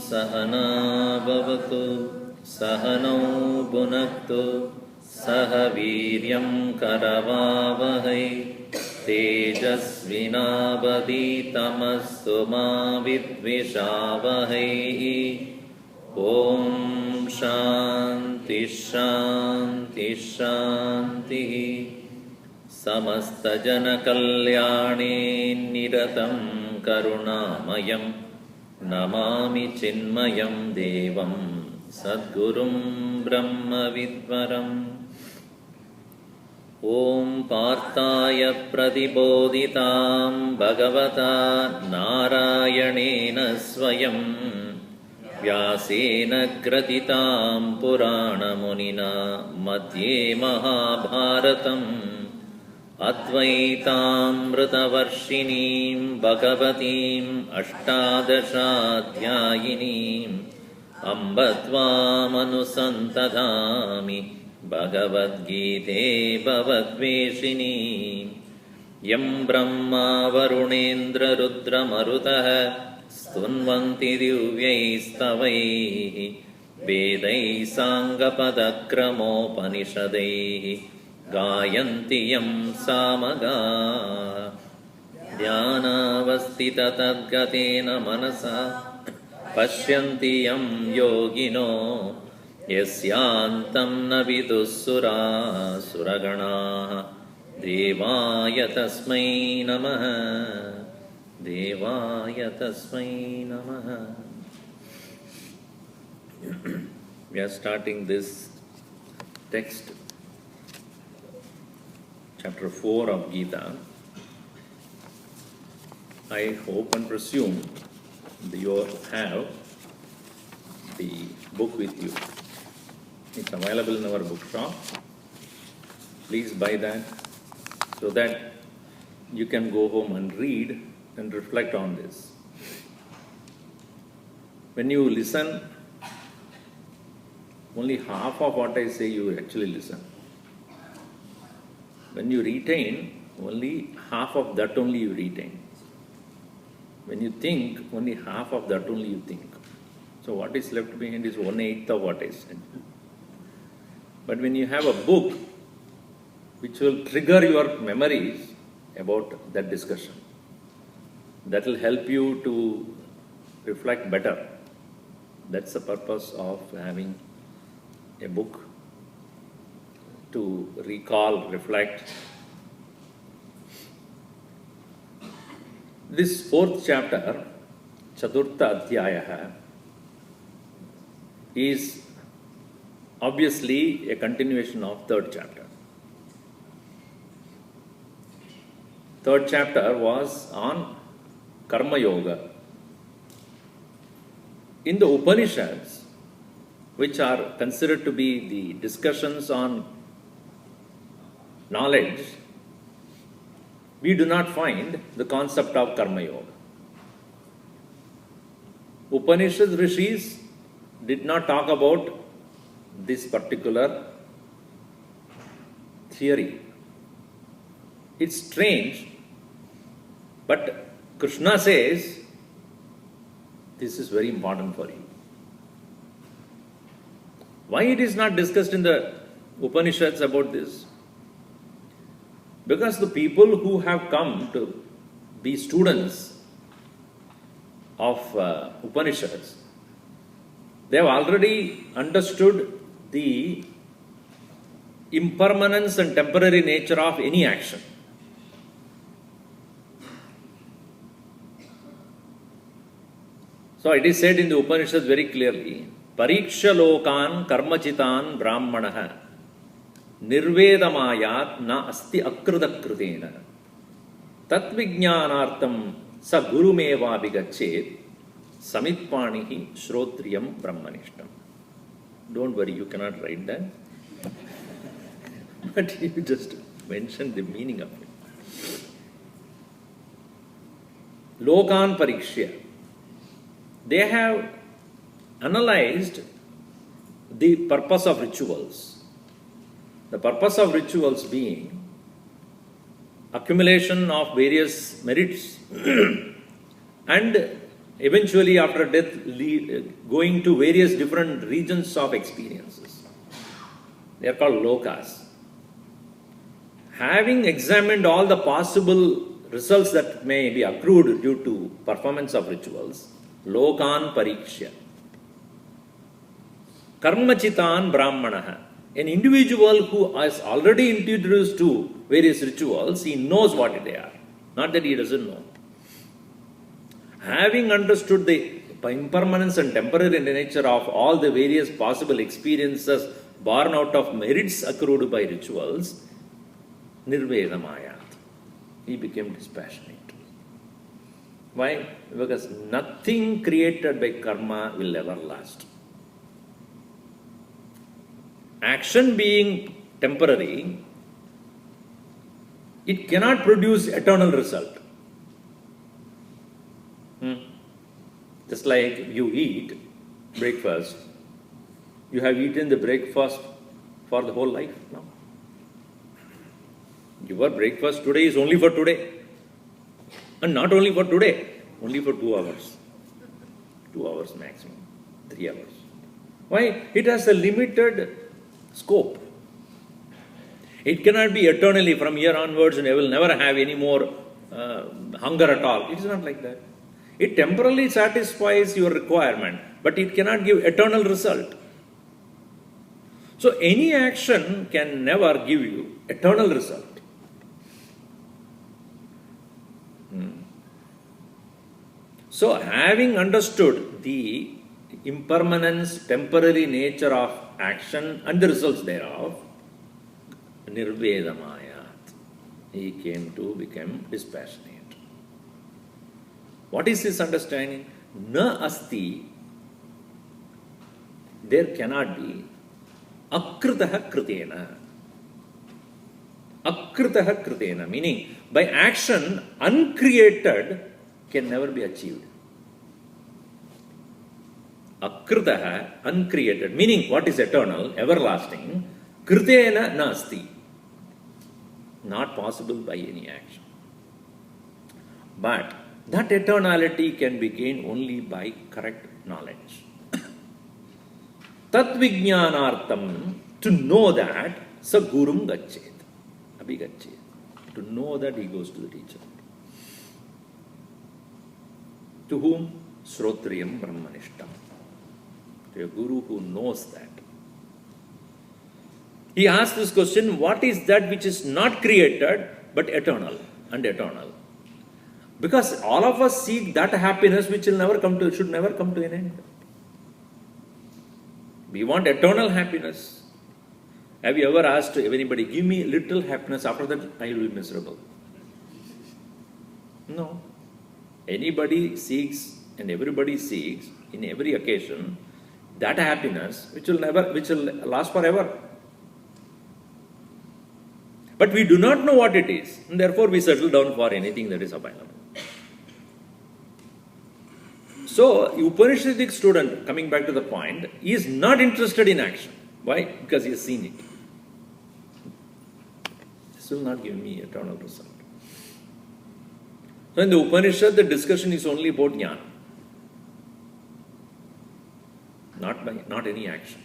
सहना भवतु सहनौ भुनक्तु सह वीर्यं करवावहै तेजस्विनावधीतमस्तु मा विद्विषावहै ॐ शान्ति शान्ति शान्तिः समस्तजनकल्याणे निरतं करुणामयं नमामि चिन्मयं देवं सद्गुरुं ब्रह्मविद्वरम् ॐ पार्थाय प्रतिबोधितां भगवता नारायणेन स्वयं व्यासेन ग्रथितां पुराणमुनिना मध्ये महाभारतम् अद्वैतामृतवर्षिणीं भगवतीम् अष्टादशाध्यायिनीम् अम्ब त्वामनुसन्ततामि भगवद्गीते भवद्वेषिणी यं ब्रह्मा वरुणेन्द्ररुद्रमरुतः स्तुन्वन्ति दिव्यैस्तवैः वेदैः साङ्गपदक्रमोपनिषदैः गायन्ति यं सामगा ध्यानावस्थिततद्गतेन मनसा पश्यन्ति यं योगिनो यस्यान्तं न विदुःसुरासुरगणाः देवाय तस्मै नमः देवाय तस्मै नमः. We are starting this text, chapter 4 of Gita. I hope and presume that you have the book with you. It's available in our bookshop. Please buy that so that you can go home and read and reflect on this. When you listen, only half of what I say you actually listen. When you retain, only half of that only you retain. When you think, only half of that only you think. So what is left behind is 1/8 of what I said. But when you have a book which will trigger your memories about that discussion, that will help you to reflect better. That's the purpose of having a book, to recall, reflect. This 4th chapter, Chaturtha Adhyaya, is obviously a continuation of 3rd chapter. 3rd chapter was on Karma Yoga. In the Upanishads, which are considered to be the discussions on knowledge, we do not find the concept of Karma Yoga. Upanishad Rishis did not talk about this particular theory. It's strange, but Krishna says this is very important for you. Why it is not discussed in the Upanishads about this? Because the people who have come to be students of Upanishads, they have already understood the impermanence and temporary nature of any action. So it is said in the Upanishads very clearly, Pariksha lokan karmachitan brahmanaha nirvedamayat na asti akrudakritena tatvijnanartam sa gurumeva bigachet samitpanihi shrotriyam brahmanishtam. Don't worry, you cannot write that. But you just mention the meaning of it. Lokan parikshya. They have analyzed the purpose of rituals. The purpose of rituals being accumulation of various merits and eventually after death going to various different regions of experiences. They are called lokas. Having examined all the possible results that may be accrued due to performance of rituals, lokan parikshya. Karmachitan brahmanaha. An individual who is already introduced to various rituals, he knows what they are. Not that he doesn't know. Having understood the impermanence and temporary nature of all the various possible experiences born out of merits accrued by rituals, nirvedamayat. He became dispassionate. Why? Because nothing created by karma will ever last. Action being temporary, it cannot produce eternal result. Just like you eat breakfast, you have eaten the breakfast for the whole life now. Your breakfast today is only for today. And not only for today, only for 2 hours. 2 hours maximum, 3 hours. Why? It has a limited scope. It cannot be eternally from here onwards and I will never have any more hunger at all. It is not like that. It temporarily satisfies your requirement, but it cannot give eternal result. So any action can never give you eternal result. So having understood the impermanence, temporary nature of action and the results thereof, nirvedamayat, he came to become dispassionate. What is this understanding? Na asti, there cannot be akritaha kritena. Akritaha kritena, meaning by action uncreated can never be achieved. Akritaha, uncreated, meaning what is eternal, everlasting, kritena nasti, not possible by any action. But that eternality can be gained only by correct knowledge. Tatvijnanartam, to know that, sa gurum gachet, abhigachet, to know that he goes to the teacher. To whom? Shrotriyam brahmanishtam. To a guru who knows that. He asked this question, what is that which is not created but eternal and eternal? Because all of us seek that happiness which will never come to, should never come to an end. We want eternal happiness. Have you ever asked anybody, give me little happiness, after that I will be miserable? No. Anybody seeks and everybody seeks in every occasion that happiness which will last forever. But we do not know what it is, and therefore we settle down for anything that is available. So, Upanishadic student, coming back to the point, is not interested in action. Why? Because he has seen it. This will not give me eternal result. So in the Upanishad, the discussion is only about jnana, not any action.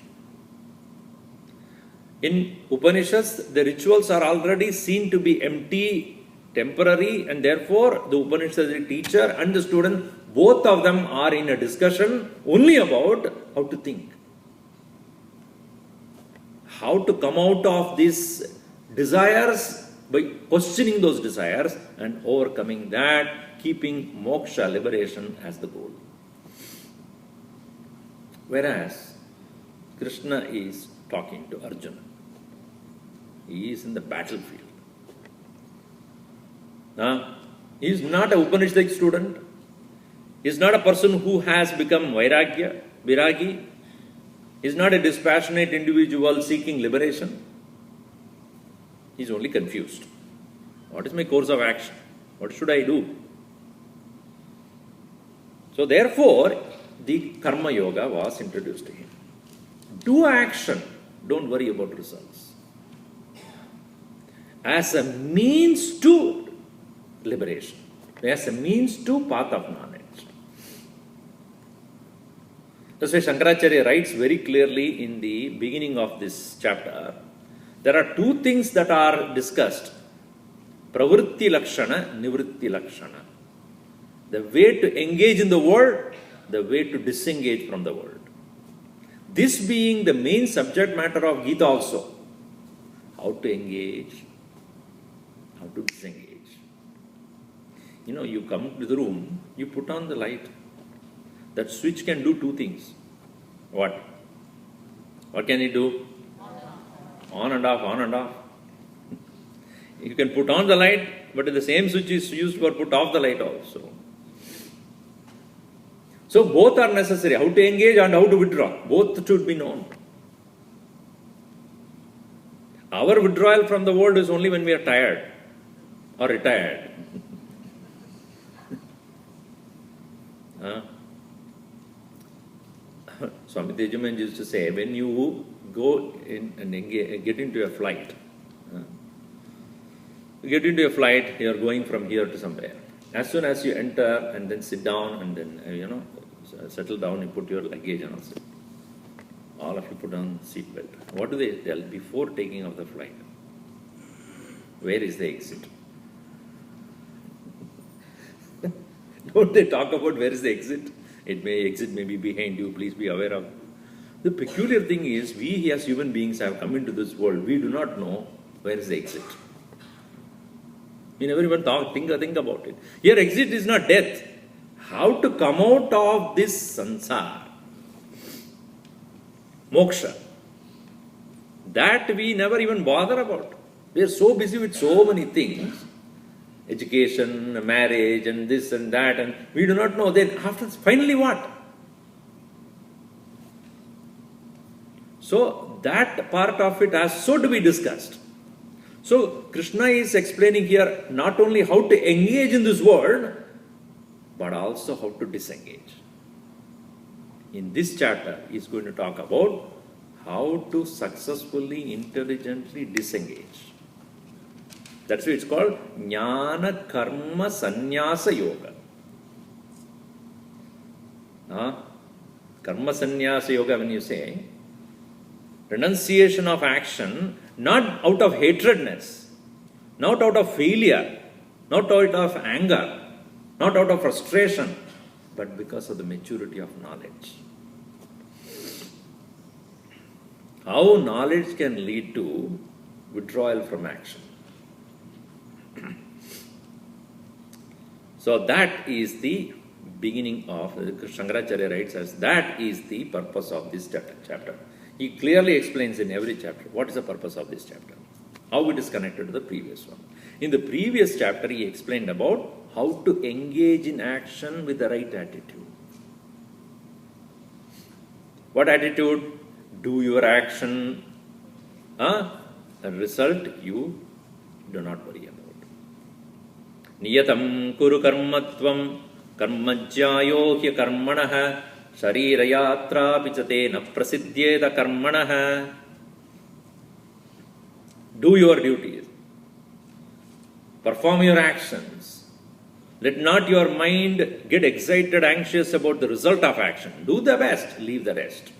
In Upanishads, the rituals are already seen to be empty, temporary, and therefore the Upanishad teacher and the student, both of them are in a discussion only about how to think. How to come out of these desires by questioning those desires and overcoming that, keeping moksha, liberation, as the goal. Whereas Krishna is talking to Arjuna. He is in the battlefield. He is not an Upanishadic student. He is not a person who has become viragi. He is not a dispassionate individual seeking liberation. He is only confused. What is my course of action? What should I do? So therefore, the Karma Yoga was introduced to him. Do action. Don't worry about results. As a means to liberation. As a means to path of knowledge. That's why Shankaracharya writes very clearly in the beginning of this chapter. There are two things that are discussed. Pravritti Lakshana, Nivritti Lakshana. The way to engage in the world, the way to disengage from the world. This being the main subject matter of Gita also. How to engage, how to disengage. You come to the room, you put on the light. That switch can do two things. What? What can it do? On and off, on and off. You can put on the light, but the same switch is used for put off the light also. So both are necessary. How to engage and how to withdraw. Both should be known. Our withdrawal from the world is only when we are tired or retired. Swami Tejaman used to say, when you go in and get into a flight, you are going from here to somewhere. As soon as you enter and then sit down and then, settle down, you put your luggage and also. All of you put on seat belt. What do they tell before taking off the flight? Where is the exit? Don't they talk about where is the exit? Exit may be behind you, please be aware of. The peculiar thing is, we as human beings have come into this world, we do not know where is the exit. We never even think about it. Here exit is not death. How to come out of this sansara? Moksha. That we never even bother about. We are so busy with so many things. Education, marriage, and this and that, and we do not know. Then after, finally what? So that part of it has so to be discussed. So Krishna is explaining here not only how to engage in this world, but also how to disengage. In this chapter, he is going to talk about how to successfully, intelligently disengage. That's why it's called Jnana Karma Sannyasa Yoga. Karma Sannyasa Yoga, when you say, renunciation of action, not out of hatredness, not out of failure, not out of anger, not out of frustration, but because of the maturity of knowledge. How knowledge can lead to withdrawal from action. So that is the beginning of, Shankaracharya writes as, that is the purpose of this chapter. He clearly explains in every chapter what is the purpose of this chapter, how it is connected to the previous one. In the previous chapter, he explained about how to engage in action with the right attitude. What attitude? Do your action. The result you do not worry about. Niyatam kuru karmatvam karmajjayo hya karmanah sharirayatra pichate na prasiddhyeda karmanah. Do your duties. Perform your actions. Let not your mind get excited, anxious about the result of action. Do the best, leave the rest.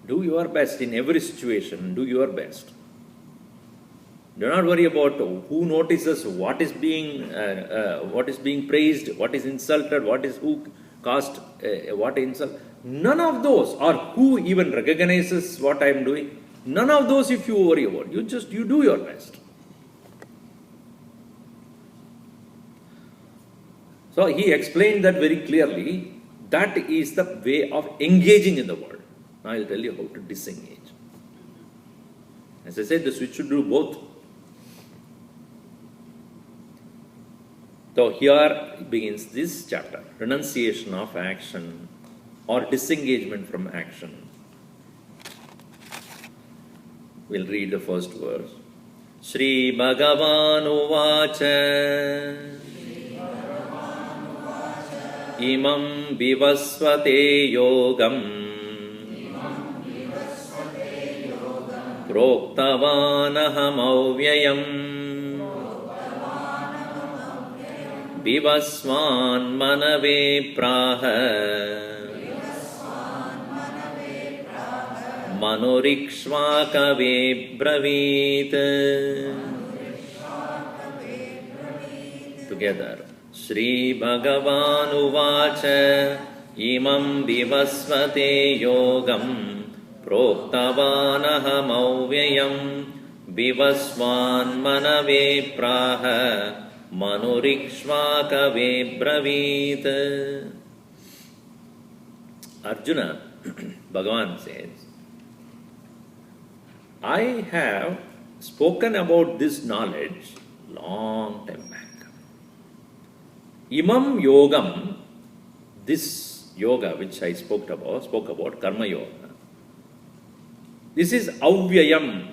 Do your best in every situation. Do your best. Do not worry about who notices, what is being praised, what is insulted, who caused what insult. None of those, or who even recognizes what I am doing. None of those if you worry about. You do your best. So he explained that very clearly. That is the way of engaging in the world. Now I will tell you how to disengage. As I said, we should do both. So here begins this chapter, renunciation of action or disengagement from action. We'll read the first verse. Shri Bhagavan Uvacha Imam Vivasvate Yogam Proktavanaham Avyayam Vivasvan Manave Praha Manurikshvakave Bravit. Together. Shri Bhagavan Uvacha Imam Vivasvate Yogam Proktavanaham Avyayam Vivasvan Manave Praha Manurikshvakave Bravit. Arjuna, Bhagavan says, I have spoken about this knowledge long time back. Imam Yogam, this yoga which I spoke about Karma Yoga. This is Avyayam.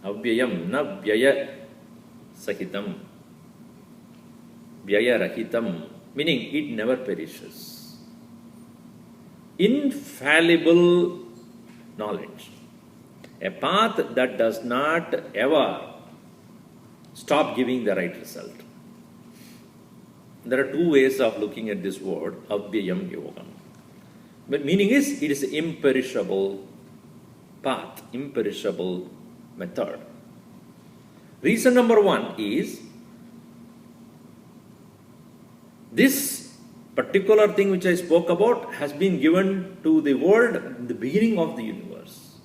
Avyayam, na Vyaya Sahitam. Vyaya Rahitam, meaning it never perishes. Infallible knowledge. A path that does not ever stop giving the right result. There are two ways of looking at this word, Avyayam Yogam. But meaning is, it is imperishable path, imperishable method. Reason number one is, this particular thing which I spoke about has been given to the world in the beginning of the universe.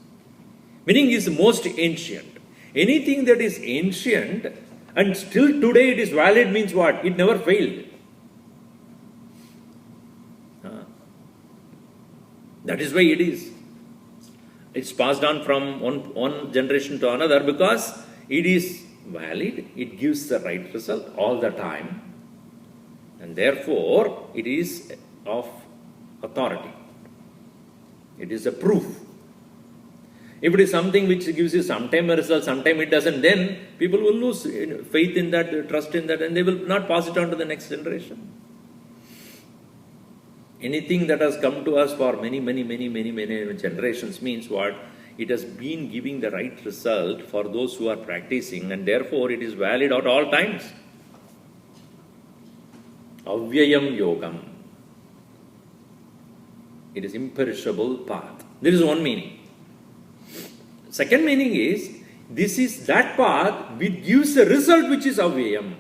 Meaning is most ancient. Anything that is ancient and still today it is valid means what? It never failed. That is why it is. It's passed on from one generation to another because it is valid, it gives the right result all the time, and therefore it is of authority. It is a proof. If it is something which gives you sometime a result, sometime it doesn't, then people will lose faith in that, trust in that, and they will not pass it on to the next generation. Anything that has come to us for many generations means what? It has been giving the right result for those who are practicing, and therefore it is valid at all times. Avyayam Yogam. It is imperishable path. There is one meaning. Second meaning is, this is that path which gives a result which is Avyayam.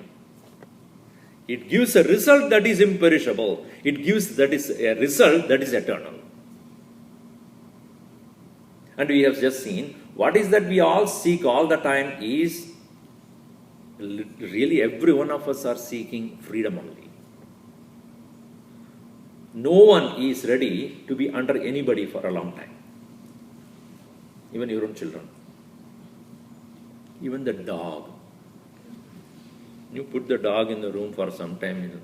It gives a result that is imperishable. It gives a result that is eternal. And we have just seen, what is that we all seek all the time is, really every one of us are seeking freedom only. No one is ready to be under anybody for a long time. Even your own children. Even the dog. You put the dog in the room for some time,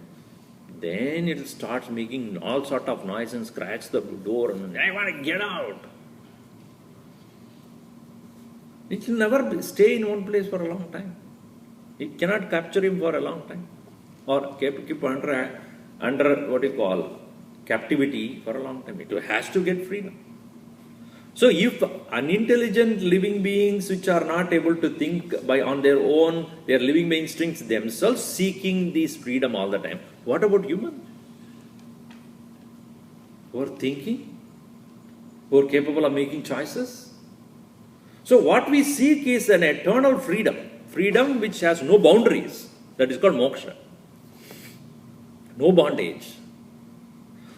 then it will start making all sort of noise and scratch the door and I want to get out. It will never stay in one place for a long time. It cannot capture him for a long time. Or keep under what you call captivity for a long time. It has to get freedom. So if unintelligent living beings which are not able to think on their own, they are living by instincts themselves, seeking this freedom all the time. What about human? Who are thinking? who are capable of making choices. So what we seek is an eternal freedom, freedom which has no boundaries. That is called moksha. No bondage.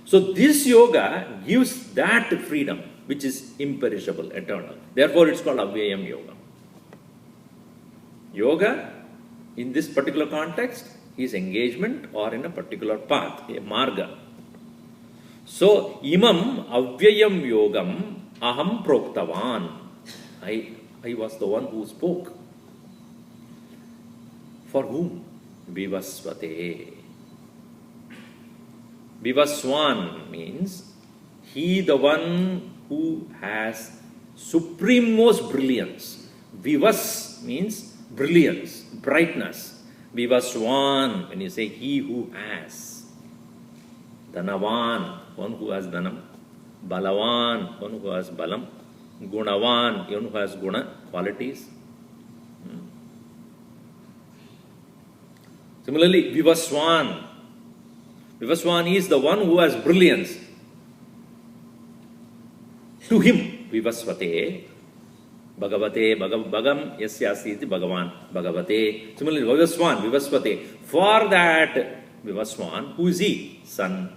So this yoga gives that freedom which is imperishable, eternal. Therefore it's called Avyayam Yoga. Yoga in this particular context is engagement or in a particular path, a marga. So imam Avyayam Yogam aham proktavan. I was the one who spoke. For whom? Vivasvate. Vivaswan means he the one who has supremest brilliance. Vivas means brilliance, brightness. Vivaswan, when you say he who has. Dhanavan, one who has dhanam. Balavan, one who has balam. Gunavan, one who has guna, qualities. Similarly, Vivaswan. Vivaswan is the one who has brilliance. To him, Vivasvate, Bhagavate, Bhagam, Yasyasi, Bhagavan, Bhagavate. Similarly, Vivaswan, Vivasvate. For that Vivaswan, who is he? Son.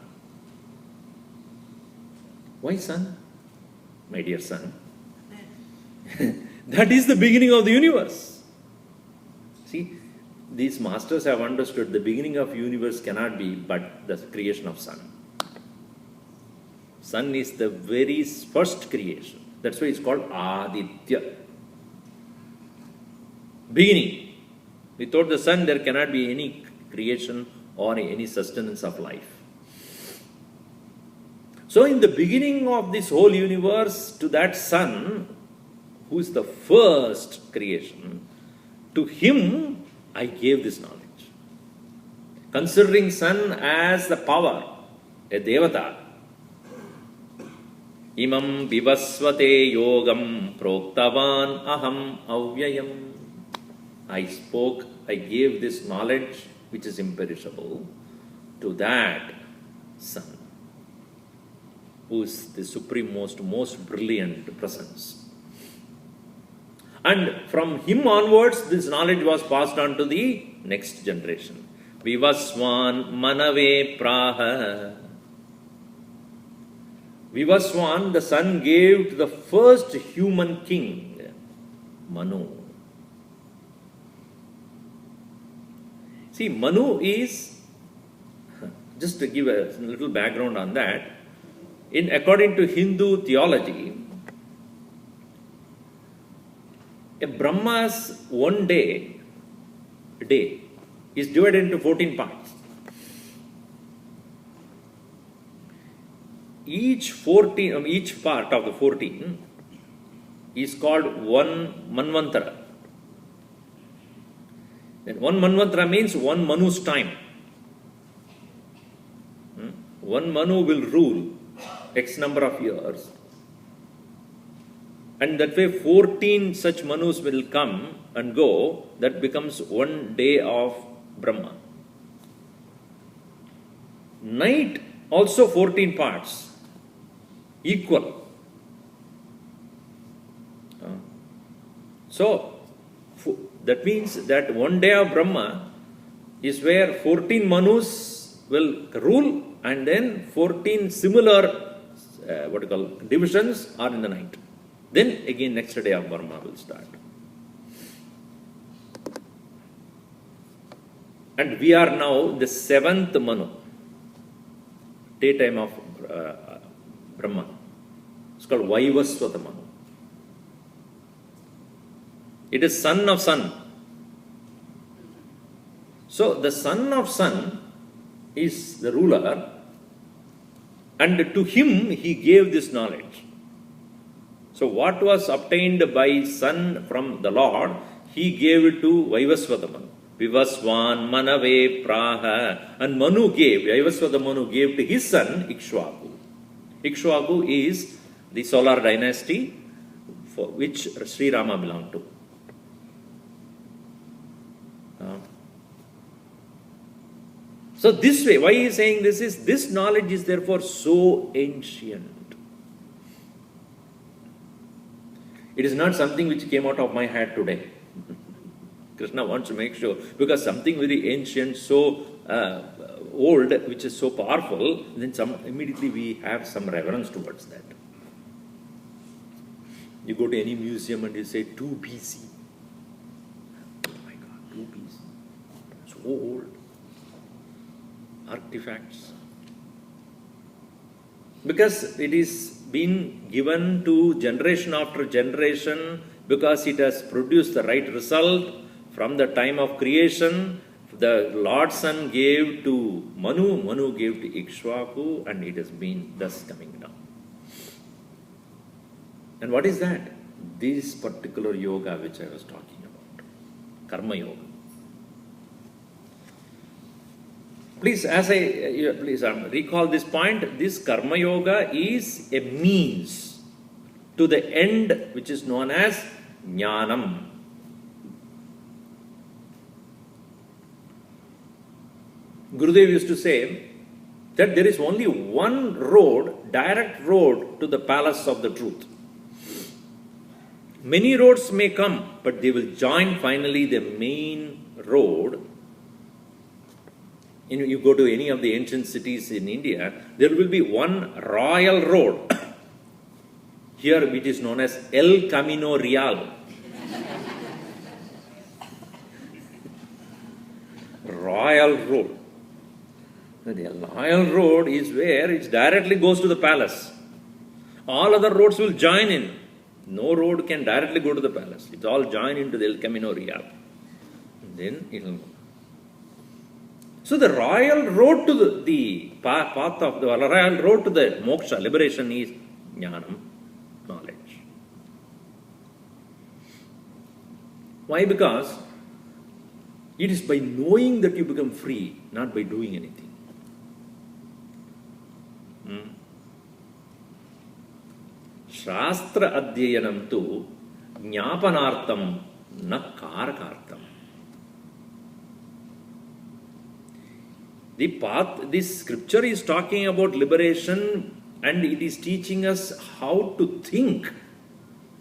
Why son? My dear son. That is the beginning of the universe. See, these masters have understood the beginning of universe cannot be but the creation of sun. Sun is the very first creation. That's why it's called Aditya. Beginning. Without the sun there cannot be any creation or any sustenance of life. So in the beginning of this whole universe, to that sun, who is the first creation, to him I gave this knowledge. Considering sun as the power, a devata, imam vivasvate yogam proktavan aham avyayam. I spoke, I gave this knowledge which is imperishable to that sun, who is the supremost, most brilliant presence. And from him onwards, this knowledge was passed on to the next generation. Vivaswan manave praha. Vivaswan, the sun, gave to the first human king, Manu. See, Manu is, just to give a little background on that, according to Hindu theology, a Brahma's one day is divided into 14 parts. Each part of the 14 is called one Manvantara. And one Manvantara means one Manu's time. One Manu will rule X number of years. And that way 14 such Manus will come and go. That becomes one day of Brahma. Night also 14 parts. Equal. So that means that one day of Brahma is where 14 Manus will rule and then 14 similar divisions are in the night. Then again next day of Brahma will start. And we are now the 7th Manu, daytime of Brahma. It's called Vaivasvata Manu. It is son of sun. So the son of sun is the ruler, and to him he gave this knowledge. So what was obtained by sun from the Lord, he gave it to Vaivasvata Manu. Vivaswan manave praha. And Vaivasvata Manu gave to his son Ikshvaku. Ikshvaku is the solar dynasty for which Sri Rama belonged to. So this way, why he is saying this knowledge is therefore so ancient. It is not something which came out of my head today. Krishna wants to make sure, because something very ancient, so old, which is so powerful, then immediately we have some reverence towards that. You go to any museum and you say 2 BC. Oh my God, 2 BC. So old. Artifacts. Because it is been given to generation after generation, because it has produced the right result from the time of creation. The Lord Son gave to Manu, Manu gave to Ikshvaku, and it has been thus coming down. And what is that? This particular yoga which I was talking about. Karma yoga. Please, recall this point. This karma yoga is a means to the end which is known as jnanam. Gurudev used to say that there is only one road, direct road to the palace of the truth. Many roads may come, but they will join finally the main road. You go to any of the ancient cities in India, there will be one royal road. Here it is known as El Camino Real. Royal road. The royal road is where it directly goes to the palace. All other roads will join in. No road can directly go to the palace. It's all joined into the El Camino Real. Then it will go. So the royal road to the path of the royal road to the moksha, liberation, is jnanam, knowledge. Why? Because it is by knowing that you become free, not by doing anything. Shastra adhyayanam tu jnapanartham na karakartham. The path, this scripture is talking about liberation, and it is teaching us how to think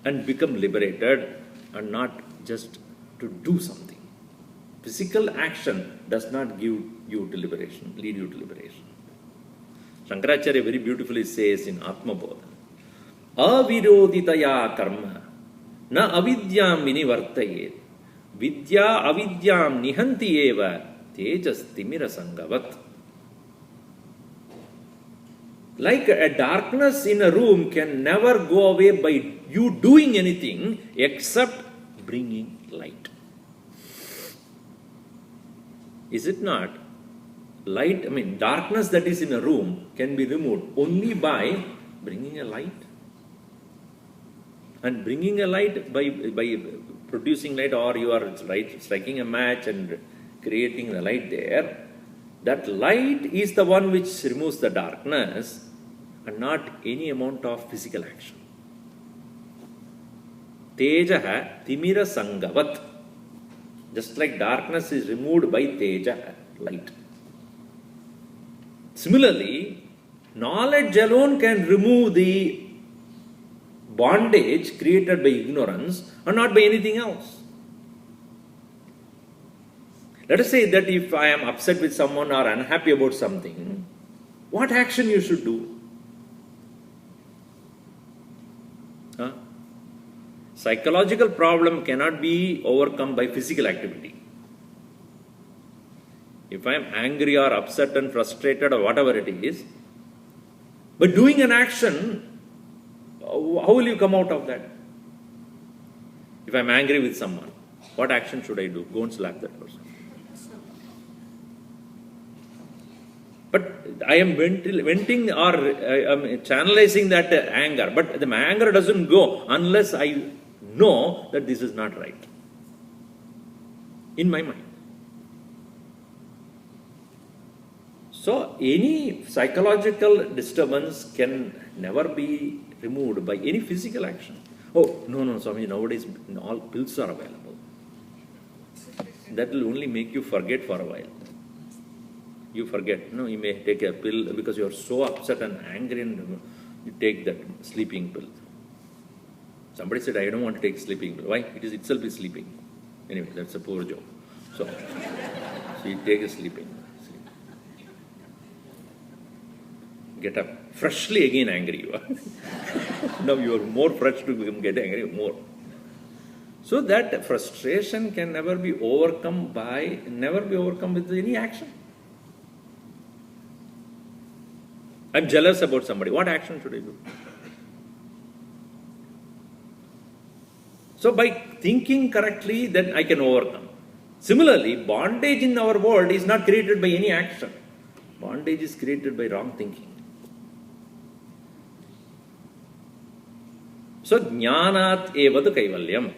and become liberated, and not just to do something. Physical action does not give you to liberation, lead you to liberation. Shankaracharya very beautifully says in Atmabodha, aviroditaya karma na avidyam vinivartayet vidya avidyam nihanti eva tejas timira sangavat. Like a darkness in a room can never go away by you doing anything except bringing light. Is it not? Light, darkness that is in a room can be removed only by bringing a light. And bringing a light by producing light, or you are striking a match and creating the light there. That light is the one which removes the darkness, and not any amount of physical action. Tejaha timira sangavat. Just like darkness is removed by teja, light. Similarly, knowledge alone can remove the bondage created by ignorance, and not by anything else. Let us say that if I am upset with someone or unhappy about something, what action you should do? Psychological problem cannot be overcome by physical activity. If I am angry or upset and frustrated or whatever it is, but doing an action, how will you come out of that? If I am angry with someone, what action should I do? Go and slap that person. But I am venting or I am channelizing that anger. But the anger doesn't go unless I know that this is not right in my mind. So any psychological disturbance can never be removed by any physical action. Oh, no, Swami, nowadays all pills are available. That will only make you forget for a while. You forget. No, you may take a pill because you are so upset and angry, and you take that sleeping pill. Somebody said, I don't want to take sleeping pill. Why? It is itself is sleeping. Anyway, that's a poor joke. So you take a sleeping. Get up. Freshly again angry you are. Now you are more fresh to get angry more. So that frustration can never be overcome with any action. I'm jealous about somebody. What action should I do? So by thinking correctly, then I can overcome. Similarly, bondage in our world is not created by any action. Bondage is created by wrong thinking. So, jnanat evad kaivalyam.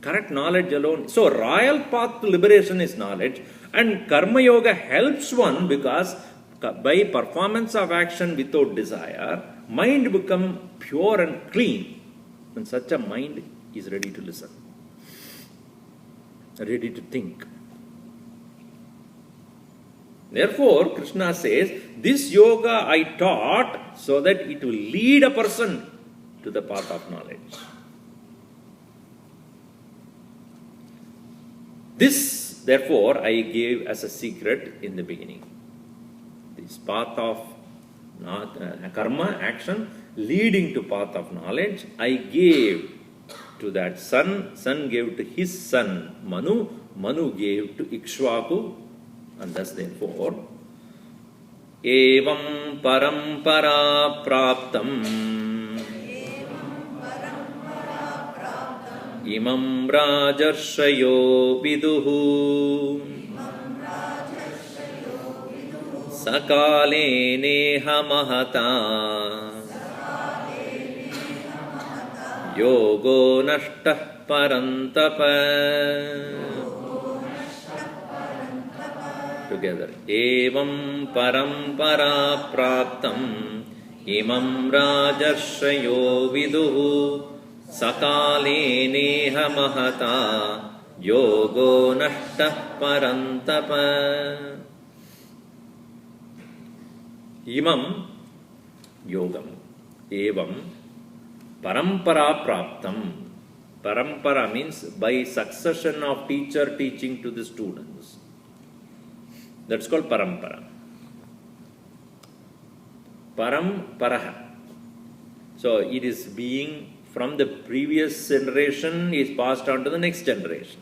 Correct knowledge alone. So, royal path to liberation is knowledge, and karma yoga helps one because by performance of action without desire, mind become pure and clean. And such a mind is ready to listen, ready to think. Therefore, Krishna says, this yoga I taught so that it will lead a person to the path of knowledge. This, therefore, I gave as a secret in the beginning. This path of karma, action, leading to path of knowledge, I gave to that son. Son gave to his son Manu. Manu gave to Ikshvaku. And thus, therefore, evam parampara praptam imam rajarshayo viduhu sakale neha mahata yogo nashtah parantapa. Together. Evam parampara praptam imam rajarshayo viduhu sakale neha mahata yogo nashtah parantapa. Imam yogam. Evam parampara praptam. Parampara means by succession of teacher teaching to the students. That's called parampara. Paramparaha. So it is being from the previous generation is passed on to the next generation.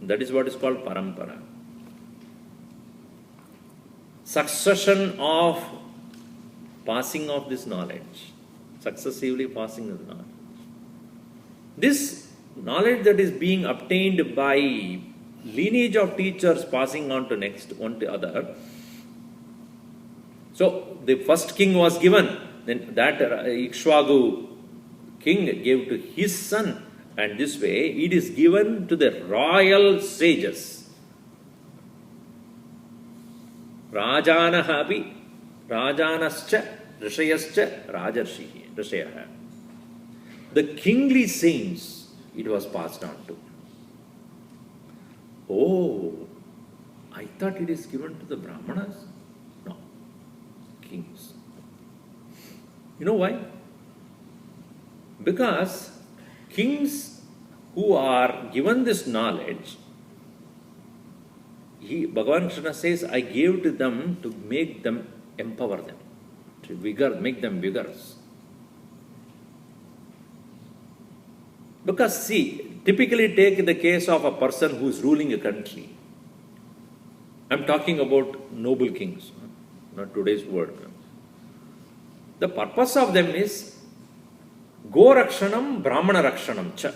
That is what is called parampara. Succession of passing of this knowledge. Successively passing of the knowledge. This knowledge that is being obtained by lineage of teachers passing on to next one to other. So the first king was given, then that Ikshvaku king gave to his son, and this way it is given to the royal sages. Rajanahapi, Rajanascha, Rishayascha, Rajarshihi, Rishayaha. The kingly saints it was passed on to. Oh, I thought it is given to the Brahmanas. No, kings. You know why? Because kings who are given this knowledge, Bhagavan Krishna says, I gave to them to make them, empower them, to make them vigorous. Because see, typically take the case of a person who is ruling a country. I'm talking about noble kings, not today's word. The purpose of them is Go Rakshanam, Brahmana Rakshanam cha.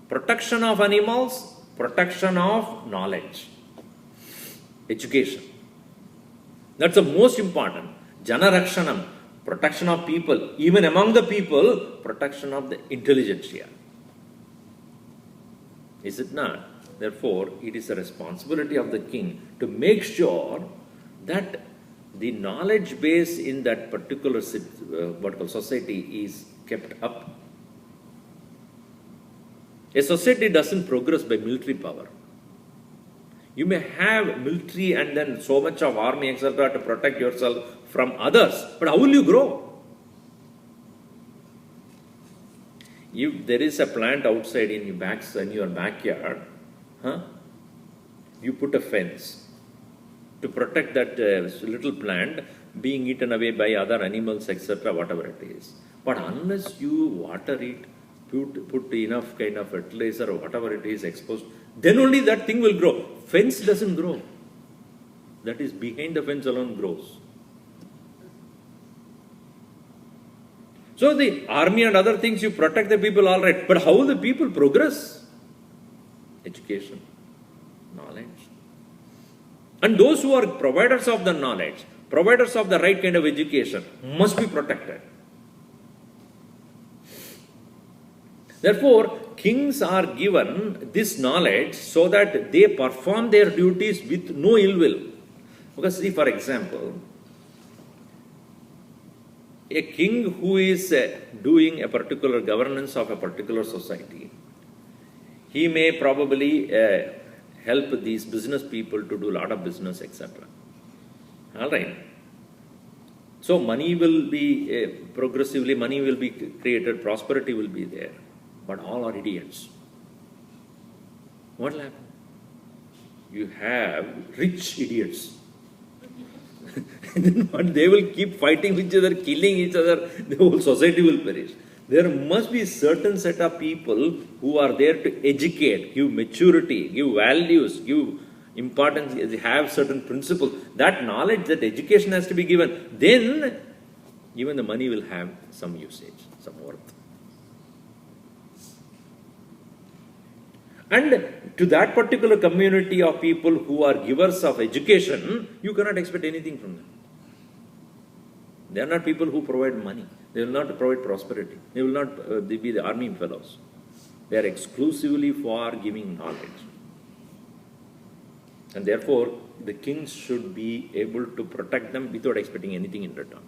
Protection of animals, protection of knowledge, education. That's the most important. Jana Rakshanam, protection of people. Even among the people, protection of the intelligentsia. Is it not? Therefore, it is a responsibility of the king to make sure that the knowledge base in that particular society is kept up. A society doesn't progress by military power. You may have military and then so much of army, etc. to protect yourself from others, but how will you grow? If there is a plant outside in your backyard, you put a fence to protect that little plant being eaten away by other animals, etc., whatever it is. But unless you water it, put enough kind of fertilizer or whatever it is exposed, then only that thing will grow. Fence doesn't grow. That is behind the fence alone grows. So the army and other things, you protect the people, all right. But how will the people progress? Education, knowledge. And those who are providers of the knowledge, providers of the right kind of education, must be protected. Therefore, kings are given this knowledge so that they perform their duties with no ill will. Because see, for example, a king who is doing a particular governance of a particular society, he may probably help these business people to do a lot of business, etc. All right. So money will be, progressively money will be created, prosperity will be there. But all are idiots. What will happen? You have rich idiots. Then what? They will keep fighting each other, killing each other, the whole society will perish. There must be certain set of people who are there to educate, give maturity, give values, give importance, have certain principles. That knowledge, that education has to be given. Then even the money will have some usage, some worth. And to that particular community of people who are givers of education, you cannot expect anything from them. They are not people who provide money. They will not provide prosperity. They will not be the army fellows. They are exclusively for giving knowledge. And therefore, the kings should be able to protect them without expecting anything in return.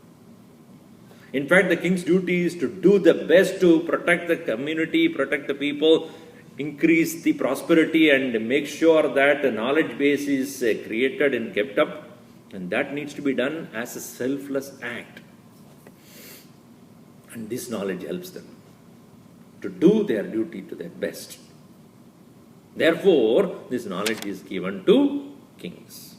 In fact, the king's duty is to do the best to protect the community, protect the people, increase the prosperity and make sure that the knowledge base is created and kept up. And that needs to be done as a selfless act. And this knowledge helps them to do their duty to their best. Therefore, this knowledge is given to kings.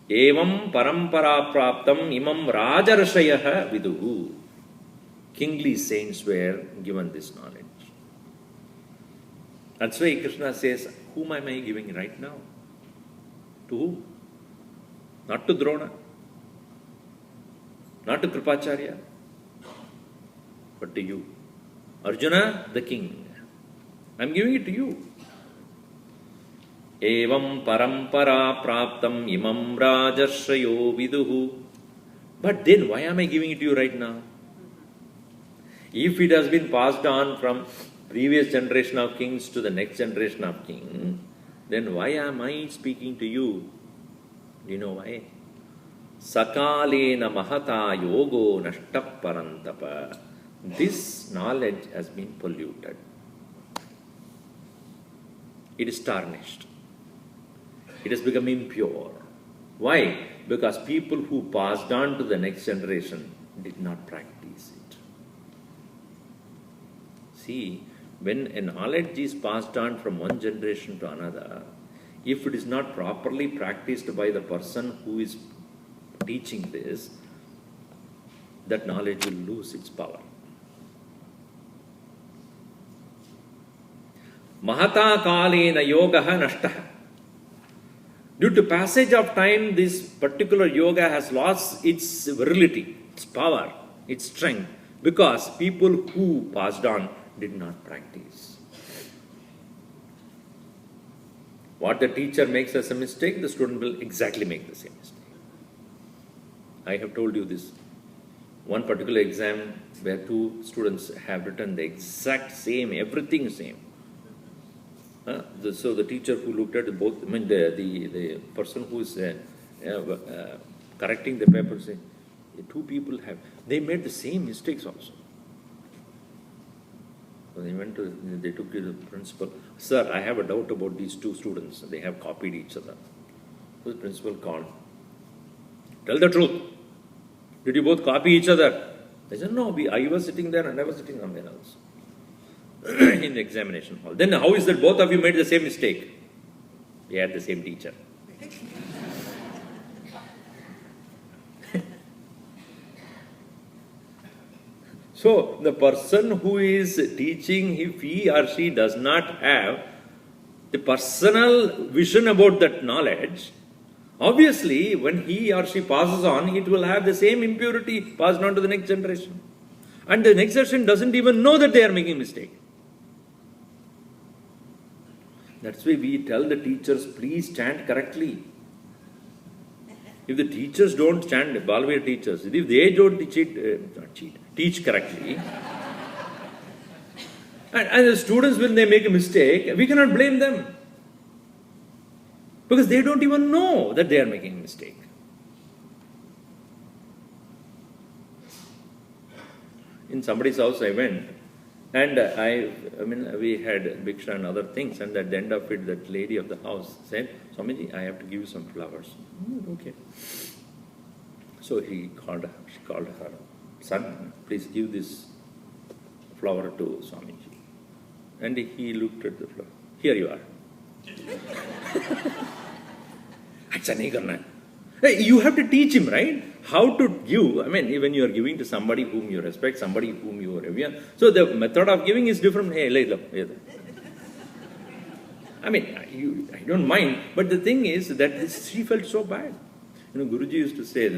Evam parampara praptam imam rajarshayah viduhu. Kingly saints were given this knowledge. That's why Krishna says, whom am I giving right now? To whom? Not to Drona, not to Kripacharya, but to you. Arjuna, the king. I'm giving it to you. Evam parampara praptam imam rajarshyo viduhu. But then why am I giving it to you right now? If it has been passed on from previous generation of kings to the next generation of king, then why am I speaking to you? Do you know why? Sakalena mahata yogo nashta parantapa. This knowledge has been polluted. It is tarnished. It has become impure. Why? Because people who passed on to the next generation did not practice it. See, when a knowledge is passed on from one generation to another, if it is not properly practiced by the person who is teaching this, that knowledge will lose its power. Mahata kalena yogaha nashtaha. Due to passage of time, this particular yoga has lost its virility, its power, its strength, because people who passed on did not practice. What the teacher makes as a mistake, the student will exactly make the same mistake. I have told you this. One particular exam where two students have written the exact same, everything same. So the teacher who looked at both, the person who is correcting the paper said, two people they made the same mistakes also. So they took to the principal. Sir, I have a doubt about these two students. They have copied each other. So the principal called. Tell the truth. Did you both copy each other? I said, no, I was sitting there and I was sitting somewhere else in the examination hall. Then how is that both of you made the same mistake? We had the same teacher. So the person who is teaching, if he or she does not have the personal vision about that knowledge, obviously when he or she passes on, it will have the same impurity passed on to the next generation. And the next generation doesn't even know that they are making mistake. That's why we tell the teachers, please chant correctly. If the teachers don't chant, Balvir teachers, if they don't teach correctly, and the students, when they make a mistake, we cannot blame them. Because they don't even know that they are making a mistake. In somebody's house I went, and we had Bhiksha and other things, and at the end of it, that lady of the house said, Swamiji, I have to give you some flowers. Okay. So she called her son, please give this flower to Swamiji. And he looked at the flower. Here you are. You have to teach him, right? How to give. When you are giving to somebody whom you respect, somebody whom you revere. So the method of giving is different. I don't mind. But the thing is that she felt so bad. Guruji used to say,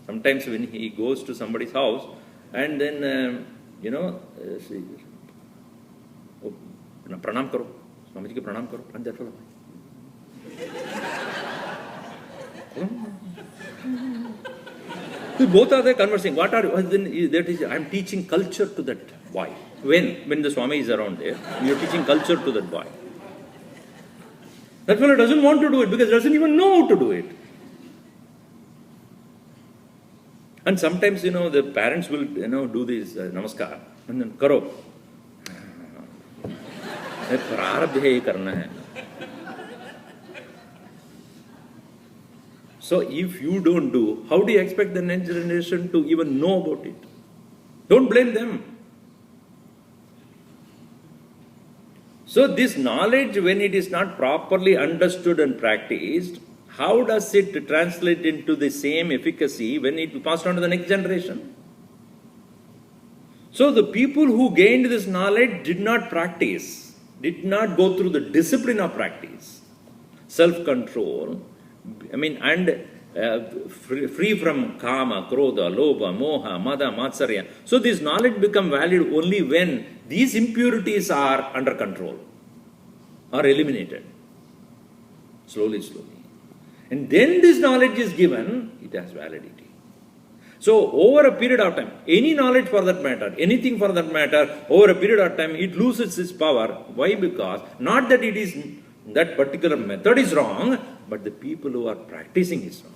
sometimes when he goes to somebody's house, and then, pranam karo. Swamiji ke pranam karo. And that both are there conversing. What are you? Then that is, I am teaching culture to that boy. When the Swami is around there, you are teaching culture to that boy. That fellow doesn't want to do it because he doesn't even know how to do it. And sometimes, the parents will, do this namaskar and then karo. So if you don't do, how do you expect the next generation to even know about it? Don't blame them. So this knowledge, when it is not properly understood and practiced, how does it translate into the same efficacy when it passed on to the next generation? So the people who gained this knowledge did not practice, did not go through the discipline of practice, self-control, free from kama, krodha, lobha, moha, mada, matsarya. So this knowledge become valid only when these impurities are under control, are eliminated. Slowly. And then this knowledge is given, it has validity. So over a period of time, any knowledge for that matter, anything for that matter, over a period of time, it loses its power. Why? Because not that it is, that particular method is wrong, but the people who are practicing is wrong.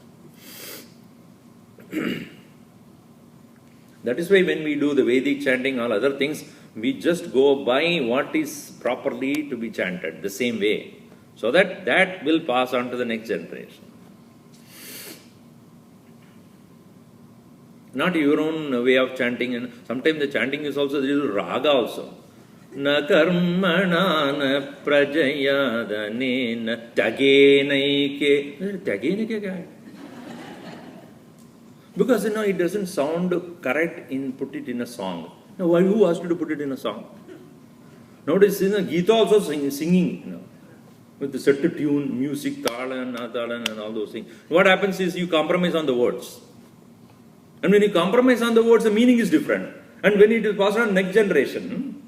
That is why when we do the Vedic chanting, all other things, we just go by what is properly to be chanted, the same way. So that will pass on to the next generation. Not your own way of chanting, and sometimes the chanting is also, there is a raga also. Na karmana na prajaya dane na tyagenaike. Tyagenaike kya hai? Because it doesn't sound correct in put it in a song. Now, who asked you to put it in a song? Nowadays, Gita also singing, with the set tune, music, talan, natalan, and all those things. What happens is you compromise on the words. And when you compromise on the words, the meaning is different. And when it is passed on to the next generation,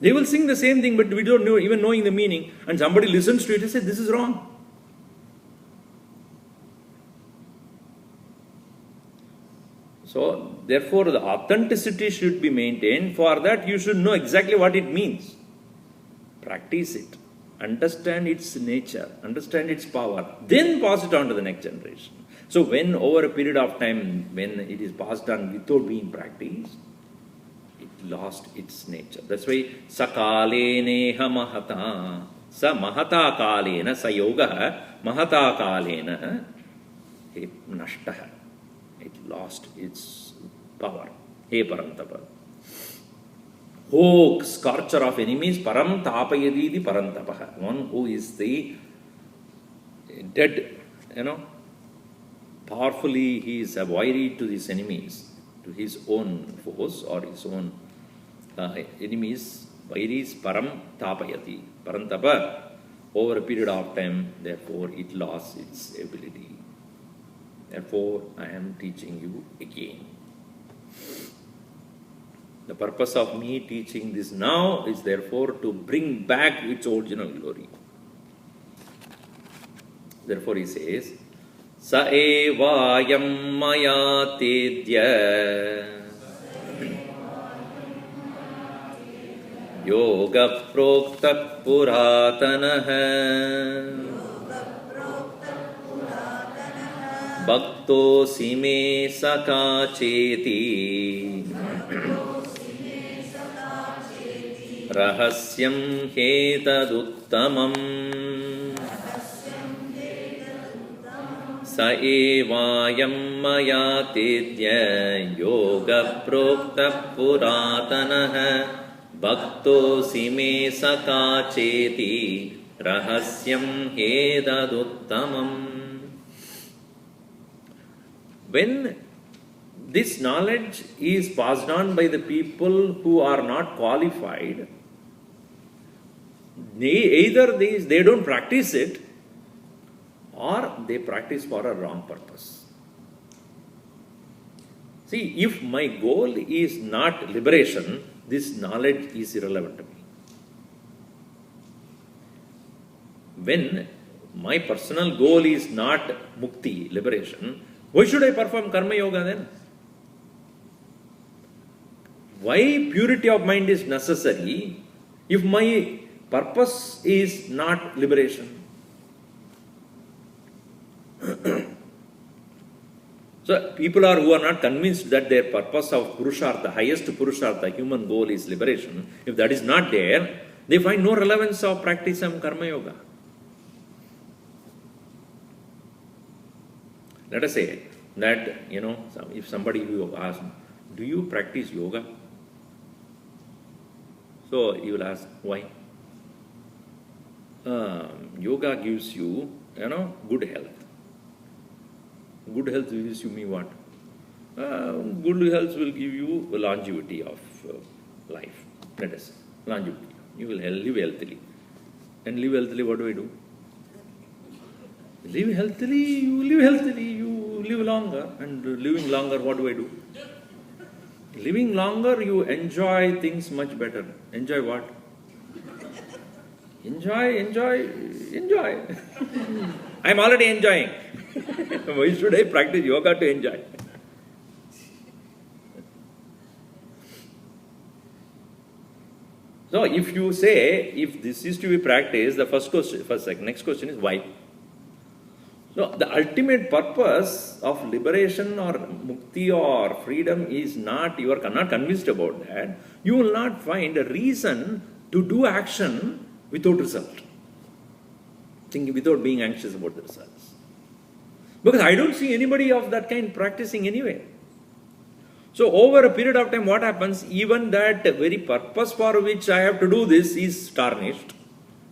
they will sing the same thing, but we don't know, even knowing the meaning. And somebody listens to it and says, this is wrong. So, therefore, the authenticity should be maintained. For that, you should know exactly what it means. Practice it. Understand its nature. Understand its power. Then pass it on to the next generation. So, when over a period of time, when it is passed on without being practiced, it lost its nature. That's why, sakale neha mahata, sa mahata kalena, sa yoga mahata kalena, it nashtaha. It lost its power. He Parantapa. Oh, scorcher of enemies, Param Tapayadidi Parantapaha. One who is the dead, powerfully he is a wary to his enemies, to his own foes or his own enemies. Vairis Param Tapayati. Parantapa. Over a period of time, therefore, it lost its ability. Therefore, I am teaching you again. The purpose of me teaching this now is therefore to bring back its original glory. Therefore, he says, Sa evayam maya tedya Yoga prokta puratanaha Bhakto sime sakacheti Rahasyam hetaduttamam Sa evayam maya tedya Yoga prokta puratanaha Bhakto sime sakacheti Rahasyam hedaduttamam. When this knowledge is passed on by the people who are not qualified, either they don't practice it or they practice for a wrong purpose. See, if my goal is not liberation, this knowledge is irrelevant to me. When my personal goal is not mukti, liberation, why should I perform karma yoga then? Why purity of mind is necessary if my purpose is not liberation? So people who are not convinced that their purpose of purushartha, highest purushartha, human goal is liberation, if that is not there, they find no relevance of practice of karma yoga. Let us say that, if somebody will ask, do you practice yoga? So you will ask, why? Yoga gives you, good health. Good health gives you me what? Good health will give you longevity of life. Let us say, longevity. You will live healthily. And live healthily, what do I do? Live healthily, you live longer. And living longer, what do I do? Living longer, you enjoy things much better. Enjoy what? Enjoy. I am already enjoying. Why should I practice yoga to enjoy? So, if you say, if this is to be practiced, the next question is why? So, the ultimate purpose of liberation or mukti or freedom is not, you are not convinced about that. You will not find a reason to do action without result. Without being anxious about the results. Because I don't see anybody of that kind practicing anyway. So over a period of time, what happens? Even that very purpose for which I have to do this is tarnished.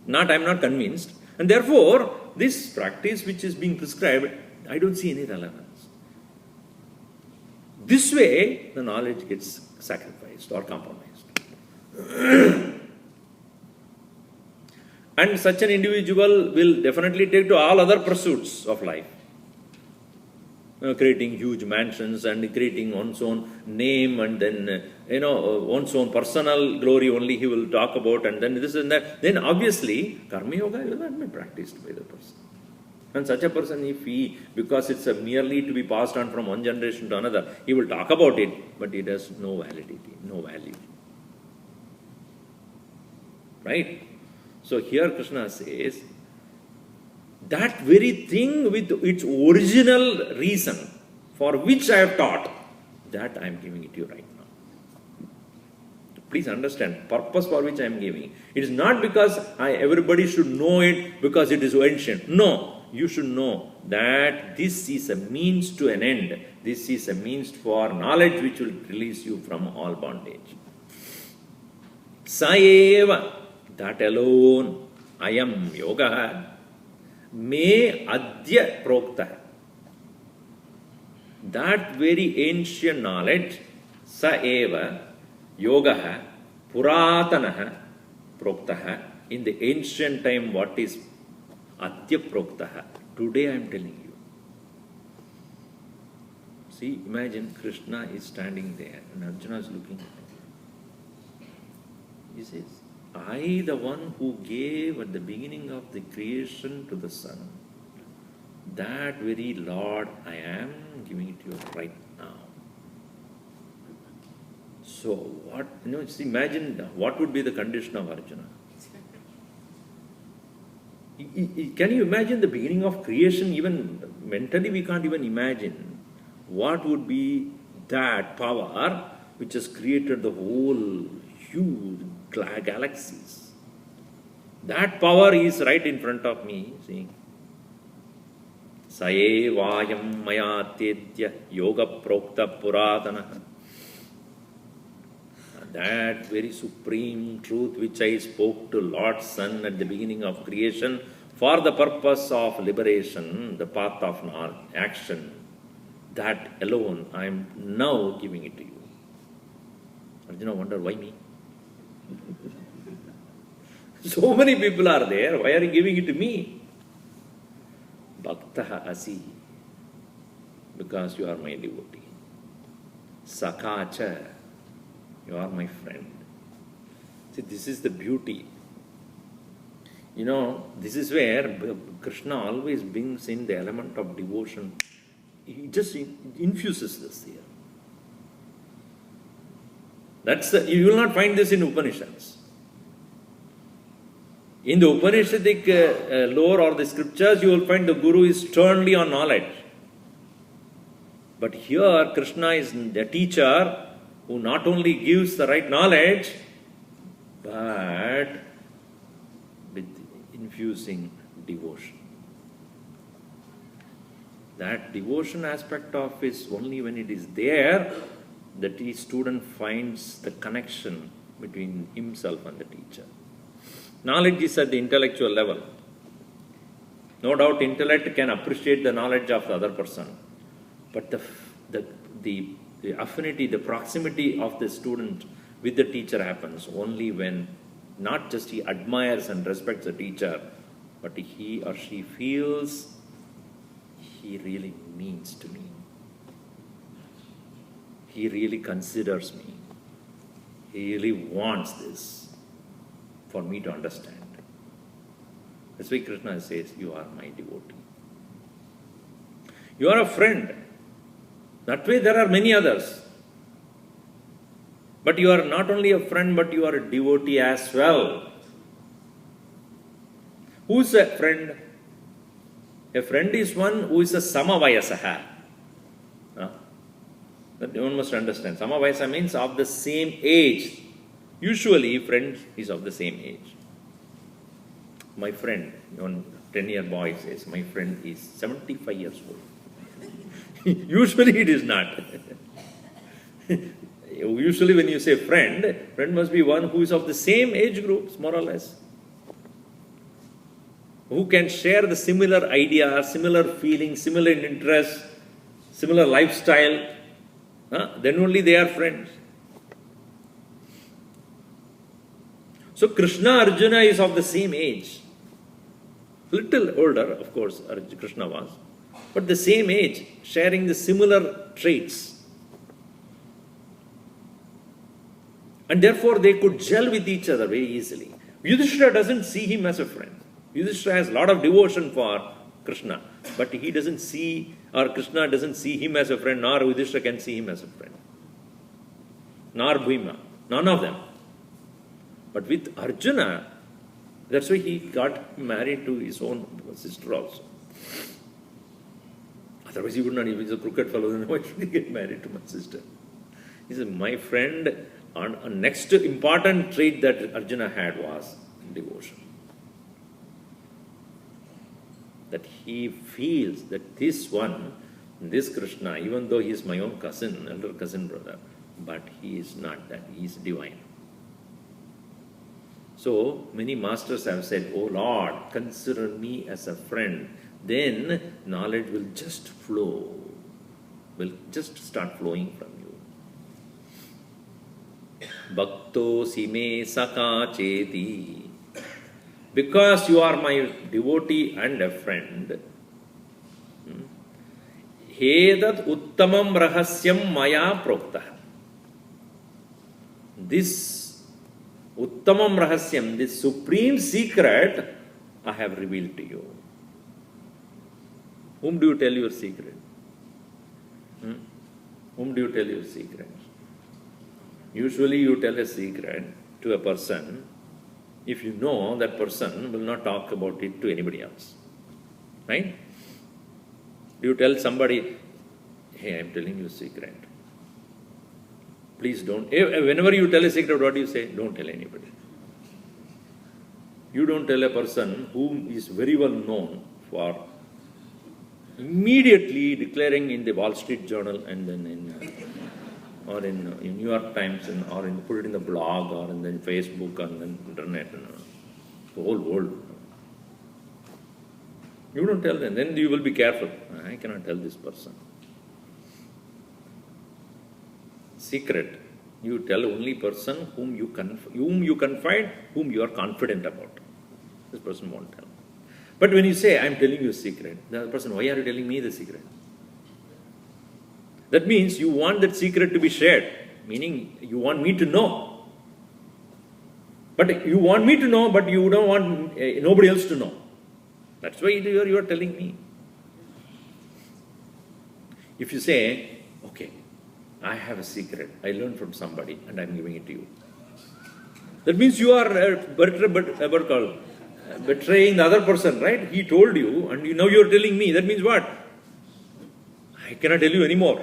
I am not convinced. And therefore, this practice which is being prescribed, I don't see any relevance. This way, the knowledge gets sacrificed or compromised. And such an individual will definitely take to all other pursuits of life. Creating huge mansions and creating one's own name and then, one's own personal glory only he will talk about and then this and that. Then obviously, karma yoga will not be practiced by the person. And such a person, if he, because it's merely to be passed on from one generation to another, he will talk about it, but it has no validity, no value. Right? So here Krishna says, that very thing with its original reason for which I have taught, that I am giving it to you right now. Please understand, purpose for which I am giving. It is not because everybody should know it because it is ancient. No, you should know that this is a means to an end. This is a means for knowledge which will release you from all bondage. Saeva, that alone, ayam yoga, me adya prokta. That very ancient knowledge, saeva, yoga, puratana, prokta. In the ancient time, what is adya prokta? Today I am telling you. See, imagine Krishna is standing there and Arjuna is looking at him. He says, I, the one who gave at the beginning of the creation to the sun, that very Lord I am giving it to you right now. So what, just imagine what would be the condition of Arjuna. Can you imagine the beginning of creation? Even mentally we can't even imagine what would be that power which has created the whole huge galaxies. That power is right in front of me, see. Saye vayam maya tedya yoga prokta puratana. That very supreme truth which I spoke to Lord Sun at the beginning of creation for the purpose of liberation, the path of action, that alone I am now giving it to you. Arjuna wonder, why me? So many people are there, why are you giving it to me? Bhaktaha asi, because you are my devotee. Sakacha, you are my friend. See, this is the beauty. This is where Krishna always brings in the element of devotion. He just infuses this here. You will not find this in Upanishads. In the Upanishadic lore or the scriptures, you will find the Guru is sternly on knowledge. But here, Krishna is the teacher who not only gives the right knowledge, but with infusing devotion. That devotion aspect of is only when it is there that the student finds the connection between himself and the teacher. Knowledge is at the intellectual level. No doubt intellect can appreciate the knowledge of the other person. But the affinity, the proximity of the student with the teacher happens only when not just he admires and respects the teacher, but he or she feels he really means to me. He really considers me. He really wants this for me to understand. That's why Krishna says, you are my devotee. You are a friend. That way there are many others. But you are not only a friend, but you are a devotee as well. Who is a friend? A friend is one who is a samavayasaha. That one must understand. Samavayasa means of the same age. Usually, friend is of the same age. My friend, one 10-year boy says, my friend is 75 years old. Usually it is not. Usually when you say friend must be one who is of the same age groups, more or less. Who can share the similar ideas, similar feelings, similar interests, similar lifestyle. Then only they are friends. So Krishna Arjuna is of the same age. Little older, of course, Krishna was. But the same age, sharing the similar traits. And therefore they could gel with each other very easily. Yudhishthira doesn't see him as a friend. Yudhishthira has a lot of devotion for Krishna. But he doesn't see, or Krishna doesn't see him as a friend, nor Yudhishthira can see him as a friend. Nor Bhima. None of them. But with Arjuna, that's why he got married to his own sister also. Otherwise he would not, if he's a crooked fellow, then why should he get married to my sister? He said, my friend, a next important trait that Arjuna had was devotion. that he feels that this one, this Krishna, even though he is my own cousin, elder cousin brother, but he is not that, he is divine. So many masters have said, "Oh Lord, consider me as a friend." Then knowledge will just flow, will just start flowing from you. Bhakto sime saka cheti. Because you are my devotee and a friend, Hedat uttamam rahasyam maya prokta. This uttamam rahasyam, this supreme secret, I have revealed to you. Whom do you tell your secret? Whom do you tell your secret? Usually you tell a secret to a person if you know that person will not talk about it to anybody else. Right? You tell somebody, "Hey, I am telling you a secret. Please don't." Whenever you tell a secret, what do you say? Don't tell anybody. You don't tell a person who is very well known for immediately declaring in the Wall Street Journal and then in New York Times or put it in the blog or in the Facebook and then internet and the whole world. You don't tell them. Then you will be careful. I cannot tell this person. Secret. You tell only person whom you confide, whom you are confident about. This person won't tell. But when you say, "I am telling you a secret," the other person, "Why are you telling me the secret?" That means you want that secret to be shared, meaning you want me to know. But you want me to know, but you don't want nobody else to know. That's why you are telling me. If you say, "Okay, I have a secret, I learned from somebody and I'm giving it to you," that means you are betraying the other person, right? He told you and now you are telling me. That means what? I cannot tell you anymore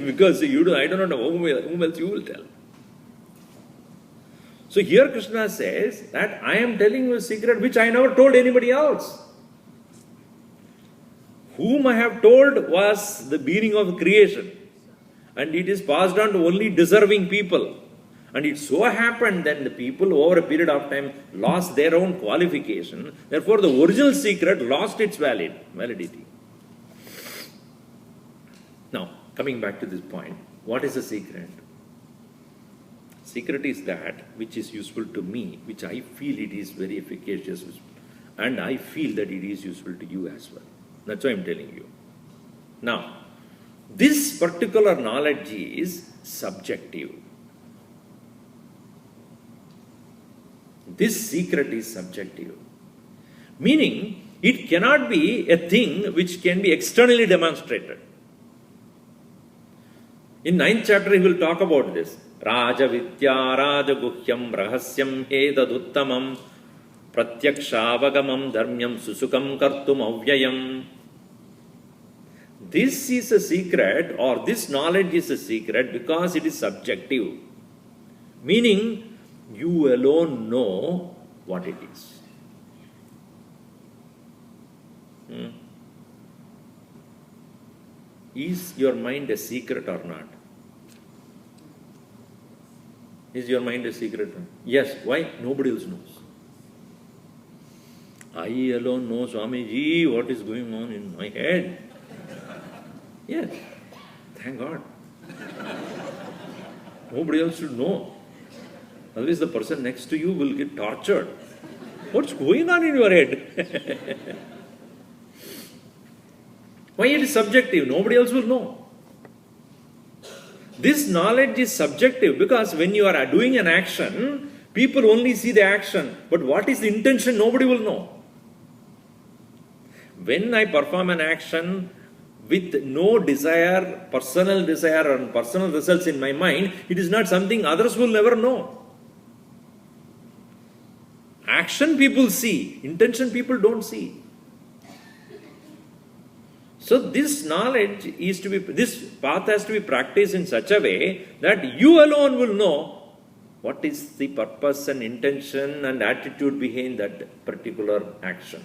because I don't know whom else you will tell. So here Krishna says that I am telling you a secret which I never told anybody else. Whom I have told was the beginning of creation, and it is passed on to only deserving people. And it so happened that the people over a period of time lost their own qualification. Therefore, the original secret lost its validity. Now, coming back to this point, what is a secret? Secret is that which is useful to me, which I feel it is very efficacious, and I feel that it is useful to you as well. That's why I'm telling you. Now, this particular knowledge is subjective. This secret is subjective. Meaning, it cannot be a thing which can be externally demonstrated. In 9th chapter, he will talk about this. Raja Vidya Raja Guhyam Rahasyam Hedaduttamam Pratyakshaavagamam Dharmyam Susukam Kartum Avyayam. This is a secret, or this knowledge is a secret because it is subjective. Meaning, you alone know what it is. Is your mind a secret or not? Is your mind a secret? Yes. Why? Nobody else knows. I alone know, Swamiji, what is going on in my head. Yes. Thank God. Nobody else should know. Otherwise the person next to you will get tortured. What's going on in your head? Why it is subjective? Nobody else will know. This knowledge is subjective because when you are doing an action, people only see the action. But what is the intention? Nobody will know. When I perform an action with no desire, personal desire and personal results in my mind, it is not something others will never know. Action people see, intention people don't see. So this knowledge is to be, this path has to be practiced in such a way that you alone will know what is the purpose and intention and attitude behind that particular action.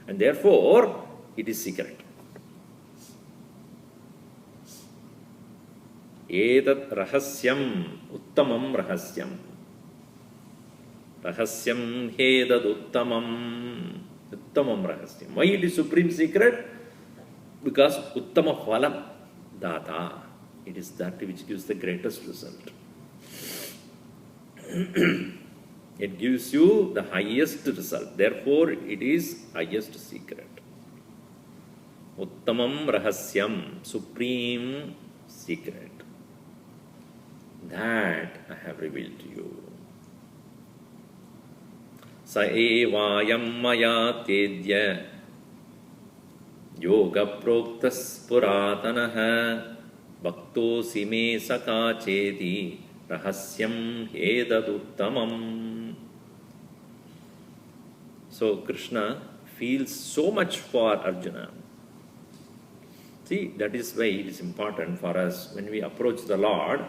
And therefore, it is secret. Etat rahasyam uttamam rahasyam. Rahasyam hedad uttamam. Uttamam rahasyam. Why it is supreme secret? Because uttama phalam data. It is that which gives the greatest result. It gives you the highest result. Therefore, it is highest secret. Uttamam rahasyam, supreme secret. That I have revealed to you. Sa evayam maya tedya yoga proktas puratanaha bhaktosi me saka chedi rahasyam hedaduttamam. So Krishna feels so much for Arjuna. See, that is why it is important for us when we approach the Lord.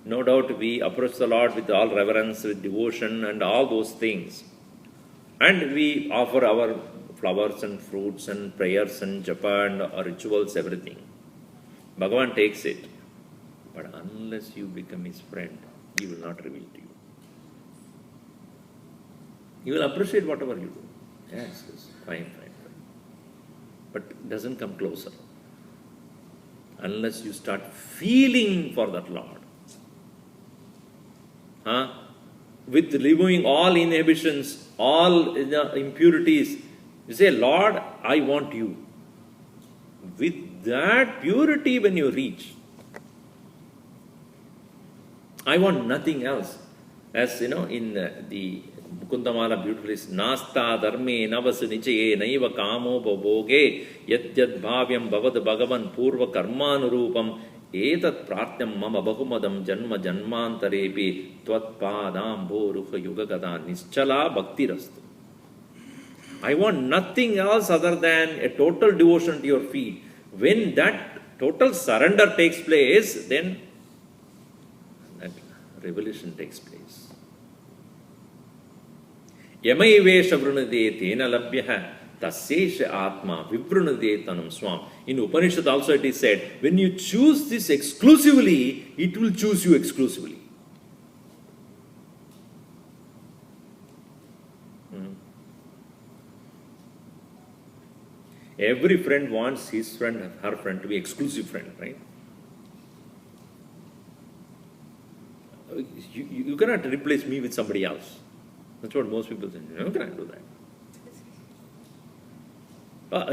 No doubt we approach the Lord with all reverence, with devotion and all those things. And we offer our flowers and fruits and prayers and japa and our rituals, everything. Bhagavan takes it. But unless you become his friend, he will not reveal to you. He will appreciate whatever you do. Yes, yes, fine. But it doesn't come closer. Unless you start feeling for that Lord. With removing all inhibitions, all impurities. You say, Lord, I want you. With that purity when you reach, I want nothing else. As you know, in the Mukundamala beautifully says, Nasta dharme navas nichaye naiva kamo bhoge yat yat bhavyam bhavad bhagavan purva karmanurupam etat pratyam mama bahumadam janma janmantarepi tvat padam bhoruha yugagada nischala bhakti rastu. I want nothing else other than a total devotion to your feet. When that total surrender takes place, then that revelation takes place. Yamaivesha vrunade tena labhyaha tasyesha atma vivrunade tanam swam. In Upanishad also it is said, when you choose this exclusively, it will choose you exclusively. Every friend wants his friend, her friend to be exclusive friend, right? You cannot replace me with somebody else. That's what most people say. You cannot do that.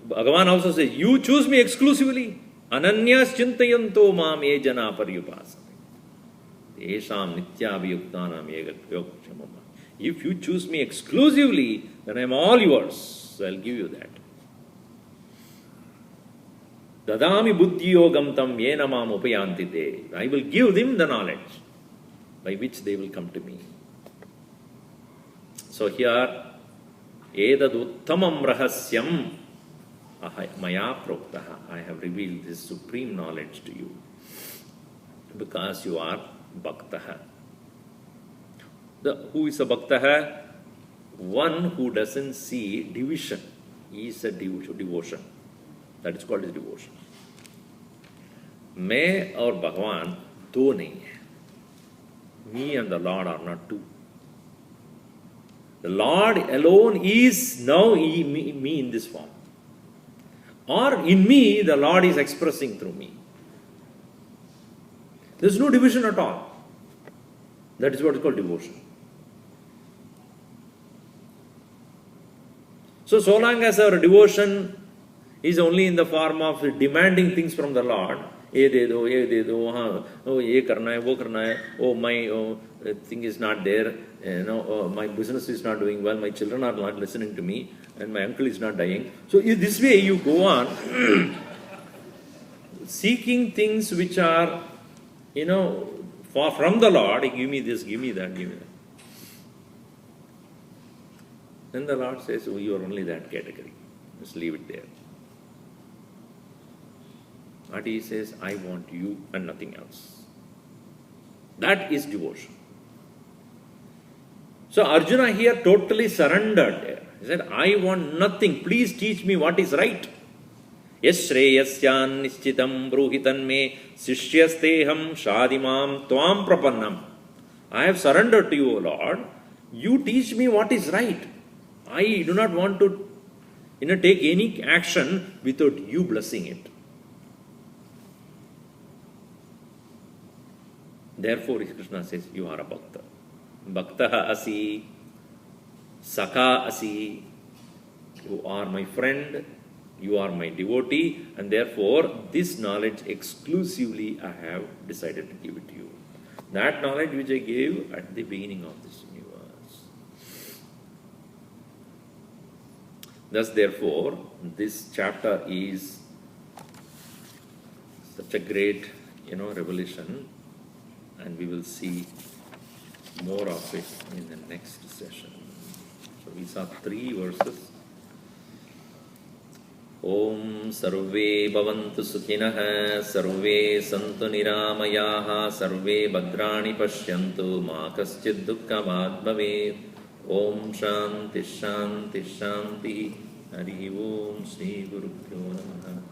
Bhagavan also says, you choose me exclusively. Ananyas chintayanto mam e jana paryupasame. Esham nityabhiyuktanam yogakshama. If you choose me exclusively, then I am all yours. So I'll give you that. Dadami buddhi yogam tam yena mam upayanti te. I will give them the knowledge by which they will come to me. So here, edaduttamam rahasyam maya proktaha. I have revealed this supreme knowledge to you because you are bhaktaha. Who is a bhaktaha? One who doesn't see division. He is a devotion. That is called as devotion. मैं और भगवान दो नहीं है. Me and the Lord are not two. The Lord alone is now me in this form. Or in me, the Lord is expressing through me. There is no division at all. That is what is called devotion. So long as our devotion is only in the form of demanding things from the Lord, ye de do, oh, ye karna hai, wo karna hai, oh, my thing is not there, my business is not doing well, my children are not listening to me, and my uncle is not dying. So this way you go on seeking things which are, far from the Lord. Give me this, give me that, give me that. Then the Lord says, oh, you are only that category. Just leave it there. But he says, I want you and nothing else. That is devotion. So Arjuna here totally surrendered there. He said, I want nothing. Please teach me what is right. Yes shreyasyan nishchitam bruhitan me sishyasteham shadimam tvam prapannam. I have surrendered to you, O Lord. You teach me what is right. I do not want to take any action without you blessing it. Therefore, Krishna says, you are a bhakta. Bhaktaha asi, Saka asi. You are my friend, you are my devotee, and therefore, this knowledge exclusively I have decided to give it to you. That knowledge which I gave at the beginning of this universe. Thus, therefore, this chapter is such a great, revelation, and we will see more of it in the next session. So we saw 3 verses. Om sarve bhavantu sukhinah, sarve santu niramayaha, sarve bhadrani pashyantu, ma kaschid dukkhamad bhavet. Om shanti shanti shanti. Hari Om Shri Guru Pyo Namaha.